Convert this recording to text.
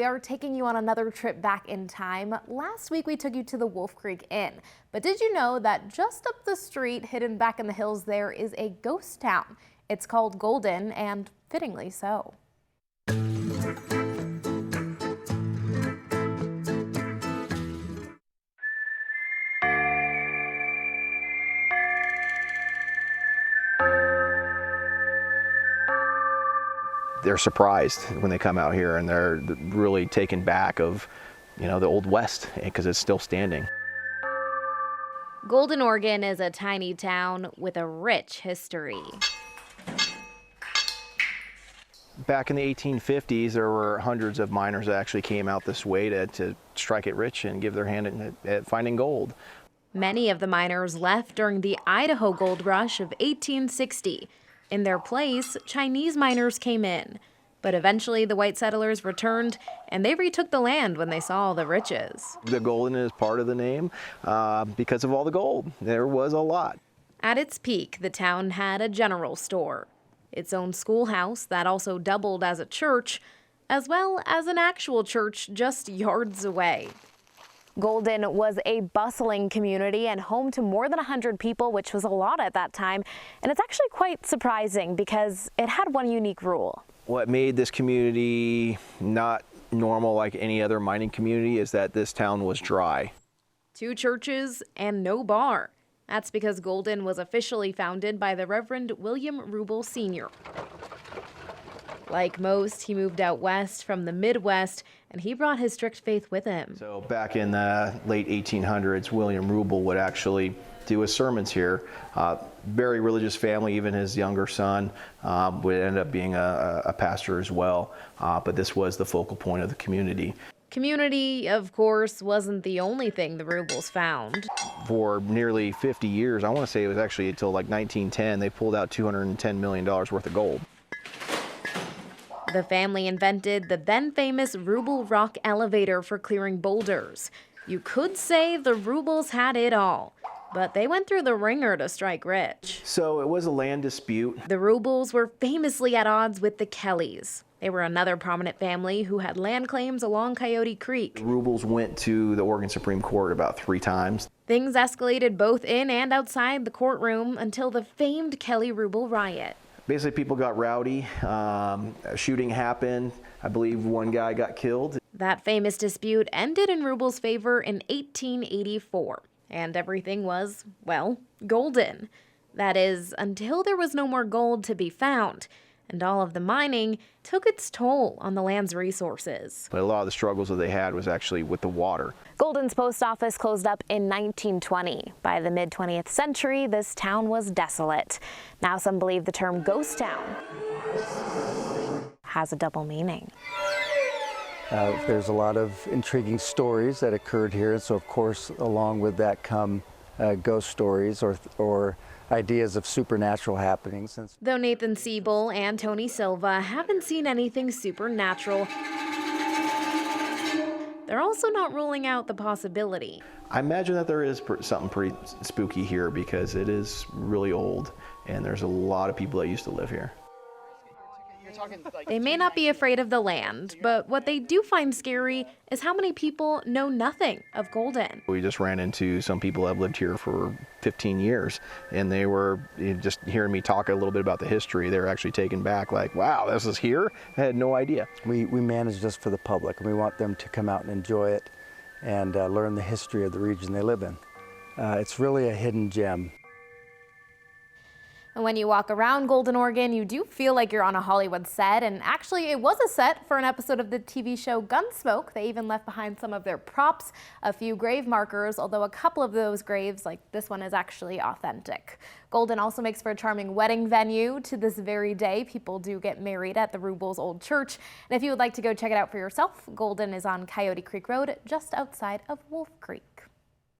we are taking you on another trip back in time. Last week we took you to the Wolf Creek Inn, but did you know that just up the street, hidden back in the hills, there is a ghost town? It's called Golden, and fittingly so. They're surprised when they come out here, and they're really taken back of, the Old West, because it's still standing. Golden, Oregon is a tiny town with a rich history. Back in the 1850s, there were hundreds of miners that actually came out this way to strike it rich and give their hand at finding gold. Many of the miners left during the Idaho Gold Rush of 1860. In their place, Chinese miners came in. But eventually the white settlers returned, and they retook the land when they saw all the riches. The Golden is part of the name because of all the gold. There was a lot. At its peak, the town had a general store, its own schoolhouse that also doubled as a church, as well as an actual church just yards away. Golden was a bustling community and home to more than 100 people, which was a lot at that time. And it's actually quite surprising because it had one unique rule. What made this community not normal like any other mining community is that this town was dry. 2 churches and no bar. That's because Golden was officially founded by the Reverend William Rubel Sr. Like most, he moved out west from the Midwest, and he brought his strict faith with him. So back in the late 1800s, William Rubel would actually do his sermons here. Very religious family. Even his younger son would end up being a pastor as well. But this was the focal point of the community. Community, of course, wasn't the only thing the Rubels found. For nearly 50 years, I want to say it was actually until like 1910, they pulled out $210 million worth of gold. The family invented the then famous Rubel Rock elevator for clearing boulders. You could say the Rubels had it all, but they went through the ringer to strike rich. So it was a land dispute. The Rubels were famously at odds with the Kellys. They were another prominent family who had land claims along Coyote Creek. The Rubels went to the Oregon Supreme Court about 3 times. Things escalated both in and outside the courtroom until the famed Kelly-Rubel riot. Basically, people got rowdy, a shooting happened, I believe one guy got killed. That famous dispute ended in Rubel's favor in 1884, and everything was, well, golden. That is, until there was no more gold to be found, and all of the mining took its toll on the land's resources. But a lot of the struggles that they had was actually with the water. Golden's post office closed up in 1920. By the mid-20th century, this town was desolate. Now some believe the term ghost town has a double meaning. There's a lot of intriguing stories that occurred here, so of course along with that come ghost stories or ideas of supernatural happenings. Though Nathan Siebel and Tony Silva haven't seen anything supernatural, they're also not ruling out the possibility. I imagine that there is something pretty spooky here because it is really old and there's a lot of people that used to live here. They may not be afraid of the land, but what they do find scary is how many people know nothing of Golden. We just ran into some people that have lived here for 15 years, and they were just hearing me talk a little bit about the history. They were actually taken back, like, wow, this is here? I had no idea. We manage this for the public, and we want them to come out and enjoy it and learn the history of the region they live in. It's really a hidden gem. And when you walk around Golden, Oregon, you do feel like you're on a Hollywood set. And actually, it was a set for an episode of the TV show Gunsmoke. They even left behind some of their props, a few grave markers, although a couple of those graves, like this one, is actually authentic. Golden also makes for a charming wedding venue. To this very day, people do get married at the Rubels' old church. And if you would like to go check it out for yourself, Golden is on Coyote Creek Road, just outside of Wolf Creek.